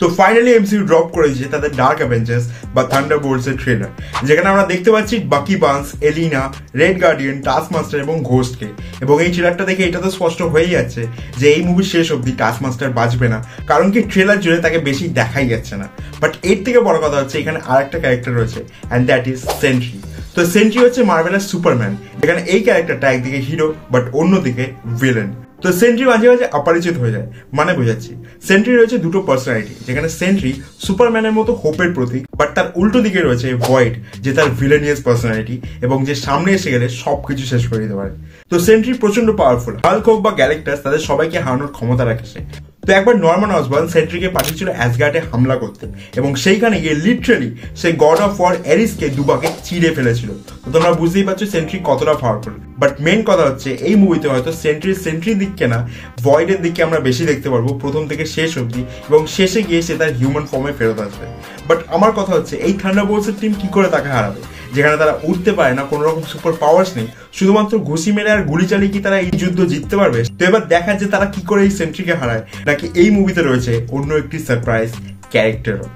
তো finally MCU drop করেছে তাদের ডার্ক অ্যাভেঞ্জার্স বা থান্ডারবোল্টস এর ট্রেলার, যেখানে আমরা দেখতে পাচ্ছি বাকি বান্স, এলিনা, রেড গার্ডিয়ান, টাস্কমাস্টার এবং ঘোস্টকে। এবং এই ট্রেলারটা দেখে এটা তো স্পষ্ট হয়ে যাচ্ছে যে এই মুভির শেষ অবধি টাস্কমাস্টার বাঁচবে না, কারণ কি ট্রেলার জুড়ে তাকে বেশি দেখাই যাচ্ছে না। বাট এর থেকে বড় কথা হচ্ছে এখানে আর একটা ক্যারেক্টার রয়েছে, অ্যান্ড দ্যাট ইজ সেন্ট্রি। তো সেন্ট্রি হচ্ছে মার্ভেলের সুপারম্যান, যেখানে এই ক্যারেক্টারটা একদিকে হিরো বাট অন্যদিকে ভিলেন। তো সেন্ট্রি মাঝে মাঝে অপরিচিত হয়ে যায়, মানে বোঝাচ্ছি সেন্ট্রি রয়েছে দুটো পার্সোনালিটি, যেখানে সেন্ট্রি সুপারম্যানের মতো হোপের প্রতীক, বাট তার উল্টো দিকে রয়েছে ভয়েড, যে তার ভিলেনিয়াস পার্সোনালিটি এবং যে সামনে এসে গেলে সবকিছু শেষ করে দিতে পারে। তো সেন্ট্রি প্রচন্ড পাওয়ারফুল, হাল্ক হোক বা গ্যালাক্টাস তাদের সবাইকে হারানোর ক্ষমতা রাখে সে। তো একবার নরম্যান অসবর্ন সেন্ট্রিকে পাঠিয়েছিল অ্যাসগার্ডে হামলা করতে, এবং সেইখানে গিয়ে লিটারালি সে গড অফ ওয়ার এরিসকে দুবাকে চিড়ে ফেলেছিল। তো তোমরা বুঝতেই পারছো সেন্ট্রি কতটা পাওয়ারফুল। বাট মেন কথা হচ্ছে এই মুভিতে হয়তো সেন্ট্রির দিককে না, ভয়েডের দিককে আমরা বেশি দেখতে পারবো প্রথম থেকে শেষ অবধি, এবং শেষে গিয়ে সে তার হিউম্যান ফর্মে ফেরত আসবে। বাট আমার কথা হচ্ছে এই থান্ডারবোল্টসের টিম কি করে তাকে হারাবে, যেখানে তারা উঠতে পারে না, কোনো রকম সুপার পাওয়ার্স নেই, শুধুমাত্র ঘুষি মেরে আর গুলি চালিয়ে কি তারা এই যুদ্ধ জিততে পারবে? তো এবার দেখা যে তারা কি করে এই সেন্ট্রিকে হারায়, নাকি এই মুভিতে রয়েছে অন্য একটি সারপ্রাইজ ক্যারেক্টারও।